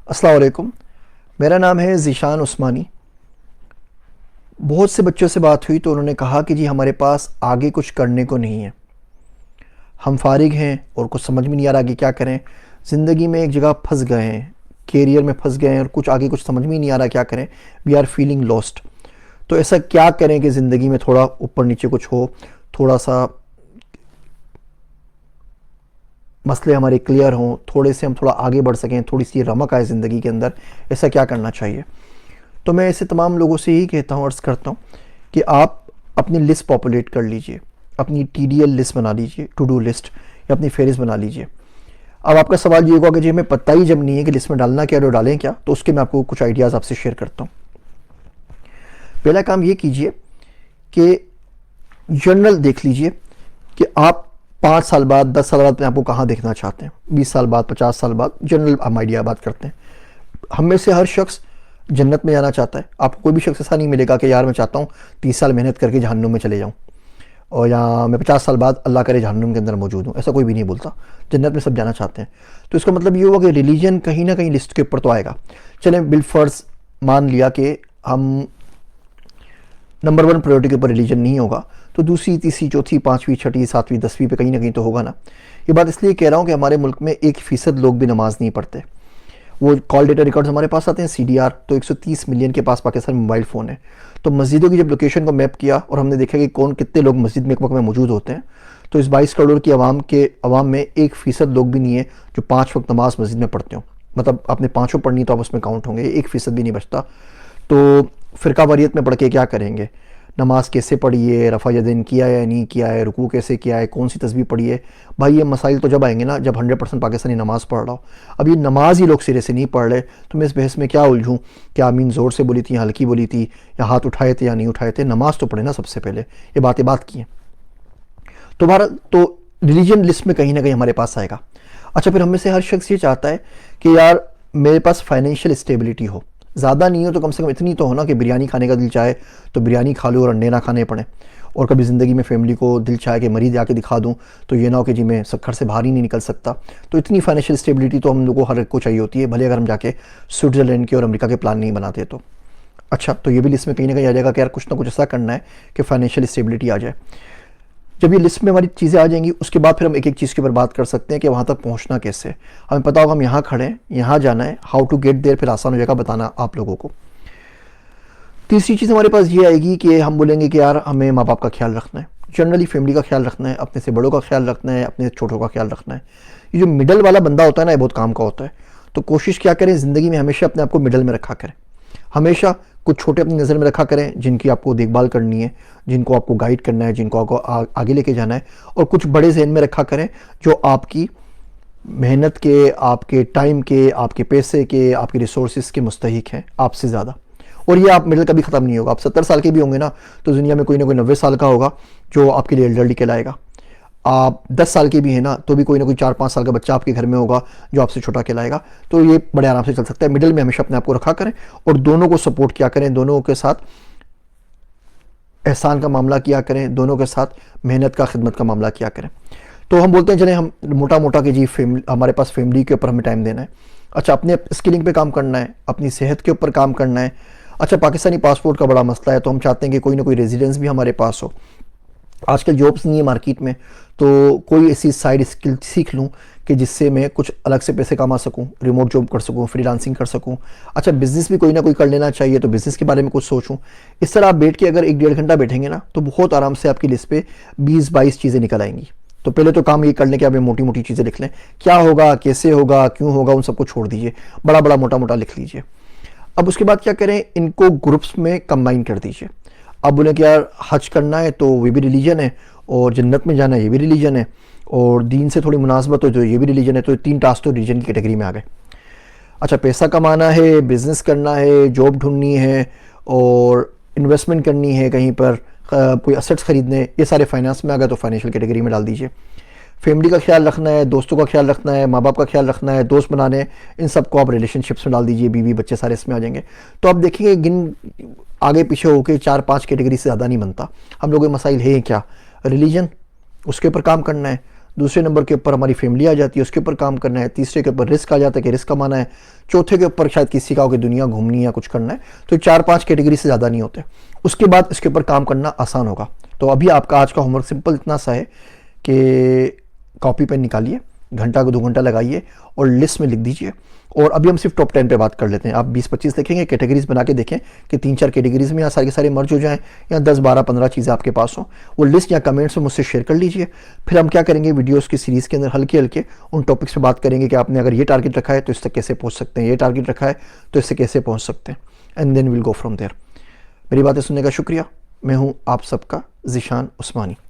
अस्सलाम वालेकुम। मेरा नाम है ज़ीशान उस्मानी। बहुत से बच्चों से बात हुई तो उन्होंने कहा कि जी हमारे पास आगे कुछ करने को नहीं है, हम फारिग हैं और कुछ समझ में नहीं आ रहा आगे क्या करें। ज़िंदगी में एक जगह फंस गए हैं, कैरियर में फंस गए हैं और कुछ आगे कुछ समझ में ही नहीं आ रहा क्या करें। We are feeling lost. तो ऐसा क्या करें कि ज़िंदगी में थोड़ा ऊपर नीचे कुछ हो, थोड़ा सा मसले हमारे क्लियर हों, थोड़े से हम थोड़ा आगे बढ़ सकें, थोड़ी सी रमक आए ज़िंदगी के अंदर। ऐसा क्या करना चाहिए? तो मैं ऐसे तमाम लोगों से ही कहता हूँ, अर्ज़ करता हूँ कि आप अपनी लिस्ट पॉपुलेट कर लीजिए, अपनी TDL लिस्ट बना लीजिए, टू डू लिस्ट, या अपनी फेहरिस्त बना लीजिए। अब आपका सवाल ये होगा कि जी हमें पता ही जब नहीं है कि लिस्ट में डालना क्या और डालें क्या, तो उसके मैं आपको कुछ आइडियाज़ आपसे शेयर करता हूँ। पहला काम ये कीजिए कि जनरल देख लीजिए कि आप 5 साल बाद, 10 साल बाद आपको कहाँ देखना चाहते हैं, 20 साल बाद, 50 साल बाद। जनरल हम आइडिया बात करते हैं। हम में से हर शख्स जन्नत में जाना चाहता है। आपको कोई भी शख्स ऐसा नहीं मिलेगा कि यार मैं चाहता हूँ 30 साल मेहनत करके जहन्नुम में चले जाऊँ और या मैं 50 साल बाद अल्लाह करे जहन्नुम के अंदर मौजूद हूँ। ऐसा कोई भी नहीं बोलता। जन्नत में सब जाना चाहते हैं। तो इसका मतलब ये हुआ कि रिलीजन कहीं ना कहीं लिस्ट के ऊपर तो आएगा। चलें बिलफर्ज मान लिया कि हम नंबर 1 प्रायोरिटी के ऊपर रिलीजन नहीं होगा, तो दूसरी, तीसरी, चौथी, पाँचवीं, छठी, सातवीं, 10वीं पे कहीं ना कहीं तो होगा ना। ये बात इसलिए कह रहा हूँ कि हमारे मुल्क में 1% लोग भी नमाज नहीं पढ़ते। वो कॉल डेटा रिकॉर्ड्स हमारे पास आते हैं CDR, तो 130 मिलियन के पास पाकिस्तान में मोबाइल फ़ोन है। तो मस्जिदों की जब लोकेशन को मैप किया और हमने देखा कि कौन कितने लोग मस्जिद में एक वक्त में मौजूद होते हैं, तो इस 22 करोड़ की आवाम में 1% लोग भी नहीं है जो 5 वक्त नमाज मस्जिद में पढ़ते हो। मतलब आपने पाँचों पढ़नी तो आप उसमें काउंट होंगे, 1% भी नहीं बचता। तो फ़िरका वारियत में पढ़ के क्या करेंगे? नमाज कैसे पढ़ी है, रफ़ा यदैन किया है या नहीं किया है, रुकू कैसे किया है, कौन सी तस्बीह पढ़ी है। भाई ये मसाइल तो जब आएंगे ना जब 100% पाकिस्तानी नमाज़ पढ़ रहा हो। अब ये नमाज ही लोग सिरे से नहीं पढ़ रहे, तो मैं इस बहस में क्या उलझूँ? क्या आमीन ज़ोर से बोली थी या हल्की बोली थी, या हाथ उठाए थे या नहीं उठाए थे? नमाज तो पढ़े ना सबसे पहले, ये बात की है। तो भारत तो रिलीजन लिस्ट में कहीं ना कहीं हमारे पास आएगा। अच्छा, फिर हम में से हर शख्स ये चाहता है कि यार मेरे पास फाइनेंशियल स्टेबिलिटी हो। ज़्यादा नहीं हो तो कम से कम इतनी तो हो ना कि बिरयानी खाने का दिल चाहे तो बिरयानी खा लूँ और अंडे ना खाने पड़े। और कभी ज़िंदगी में फैमिली को दिल चाहे कि मरीज़ आके दिखा दूँ तो ये ना हो कि जी मैं घर से बाहर ही नहीं निकल सकता। तो इतनी फाइनेंशियल स्टेबिलिटी तो हम लोगों को हर एक को चाहिए होती है, भले अगर हम जाके स्विट्ज़रलैंड के और अमेरिका के प्लान नहीं बनाते तो। अच्छा, तो ये भी लिस्ट में कहीं ना कहीं आ जाएगा कि यार कुछ ना कुछ ऐसा करना है कि फाइनेंशियल स्टेबिलिटी आ जाए। जब ये लिस्ट में हमारी चीज़ें आ जाएंगी उसके बाद फिर हम एक एक चीज़ के ऊपर बात कर सकते हैं कि वहाँ तक पहुँचना कैसे। हमें पता होगा हम यहाँ खड़े हैं, यहाँ जाना है, हाउ टू गेट देयर फिर आसान हो जाएगा बताना आप लोगों को। तीसरी चीज़ हमारे पास ये आएगी कि हम बोलेंगे कि यार हमें माँ बाप का ख्याल रखना है, जनरली फैमिली का ख्याल रखना है, अपने से बड़ों का ख्याल रखना है, अपने छोटों का ख्याल रखना है। ये जो मिडल वाला बंदा होता है ना, ये बहुत काम का होता है। तो कोशिश क्या करें ज़िंदगी में हमेशा अपने आप को मिडल में रखा करें। हमेशा कुछ छोटे अपनी नज़र में रखा करें जिनकी आपको देखभाल करनी है, जिनको आपको गाइड करना है, जिनको आपको आगे लेके जाना है। और कुछ बड़े जहन में रखा करें जो आपकी मेहनत के, आपके टाइम के, आपके पैसे के, आपके रिसोर्सेज के मुस्तहिक हैं आपसे ज़्यादा। और ये आप मिडिल कभी ख़त्म नहीं होगा। आप 70 साल के भी होंगे ना तो दुनिया में कोई ना कोई 90 साल का होगा जो आपके लिए एल्डरली कहलाएगा। आप 10 साल के भी हैं ना तो भी कोई ना कोई 4-5 साल का बच्चा आपके घर में होगा जो आपसे छोटा कहलाएगा। तो ये बड़े आराम से चल सकता है। मिडिल में हमेशा अपने आप को रखा करें और दोनों को सपोर्ट किया करें, दोनों के साथ एहसान का मामला किया करें, दोनों के साथ मेहनत का, खिदमत का मामला किया करें। तो हम बोलते हैं चलें हम मोटा मोटा कि जी फैमिली, हमारे पास फैमिली के ऊपर हमें टाइम देना है। अच्छा, अपने स्किलिंग पे काम करना है, अपनी सेहत के ऊपर काम करना है। अच्छा, पाकिस्तानी पासपोर्ट का बड़ा मसला है तो हम चाहते हैं कि कोई ना कोई रेजिडेंस भी हमारे पास हो। आजकल जॉब्स नहीं है मार्केट में, तो कोई ऐसी साइड स्किल सीख लूँ कि जिससे मैं कुछ अलग से पैसे कमा सकूँ, रिमोट जॉब कर सकूँ, फ्रीलांसिंग कर सकूँ। अच्छा, बिज़नेस भी कोई ना कोई कर लेना चाहिए तो बिज़नेस के बारे में कुछ सोचूँ। इस तरह आप बैठ के अगर 1-1.5 घंटा बैठेंगे ना तो बहुत आराम से आपकी लिस्ट पे 20-22 चीज़ें निकल आएंगी। तो पहले तो काम ये कर लें कि आप मोटी मोटी चीज़ें लिख लें, क्या होगा, कैसे होगा, क्यों होगा, उन सबको छोड़ दीजिए, बड़ा बड़ा मोटा मोटा लिख लीजिए। अब उसके बाद क्या करें, इनको ग्रुप्स में कंबाइन कर दीजिए। अब बोले कि यार हज करना है तो ये भी रिलीजन है, और जन्नत में जाना है ये भी रिलीजन है, और दीन से थोड़ी मुनासबत हो जो ये भी रिलीजन है। तो 3 टास्क तो रिलीजन की कैटेगरी में आ गए। अच्छा, पैसा कमाना है, बिज़नेस करना है, जॉब ढूंढनी है, और इन्वेस्टमेंट करनी है कहीं पर, कोई असेट्स खरीदने, ये सारे फाइनेंस में आ गए तो फाइनेंशियल कैटेगरी में डाल दीजिए। फैमिली का ख्याल रखना है, दोस्तों का ख्याल रखना है, माँ बाप का ख्याल रखना है, दोस्त बनाने, इन सब को आप रिलेशनशिप्स में डाल दीजिए, बीवी बच्चे सारे इसमें आ जाएंगे। तो आप देखेंगे गिन आगे पीछे होकर 4-5 कैटेगरी से ज़्यादा नहीं बनता। हम लोगों के मसाइल है क्या? रिलीजन, उसके ऊपर काम करना है, दूसरे नंबर के ऊपर हमारी फैमिली आ जाती है, उसके ऊपर काम करना है। तीसरे के ऊपर रिस्क आ जाता है कि रिस्क कमाना है। चौथे के ऊपर शायद किसी का हो कि दुनिया घूमनी है, कुछ करना है। तो 4-5 कैटेगरी से ज़्यादा नहीं होते। उसके बाद इसके ऊपर काम करना आसान होगा। तो अभी आपका आज का होमवर्क सिंपल इतना सा है कि कॉपी पेन निकालिए, घंटा को 2 घंटा लगाइए और लिस्ट में लिख दीजिए। और अभी हम सिर्फ टॉप 10 पे बात कर लेते हैं। आप 20-25 लिखेंगे, कैटेगरीज बना के देखें कि 3-4 कैटेगरीज में यहाँ सारे के सारे मर्ज हो जाएं, या 10-12-15 चीज़ें आपके पास हों। वो लिस्ट या कमेंट्स में मुझसे शेयर कर लीजिए। फिर हम क्या करेंगे, वीडियोस की सीरीज़ के अंदर हल्के हल्के उन टॉपिक्स पे बात करेंगे कि आपने अगर ये टारगेट रखा है तो इस तक कैसे पहुँच सकते हैं, ये टारगेट रखा है तो इससे कैसे पहुँच सकते हैं, and then will go from there. मेरी बातें सुनने का शुक्रिया। मैं हूँ आप सबका ज़ीशान उस्मानी।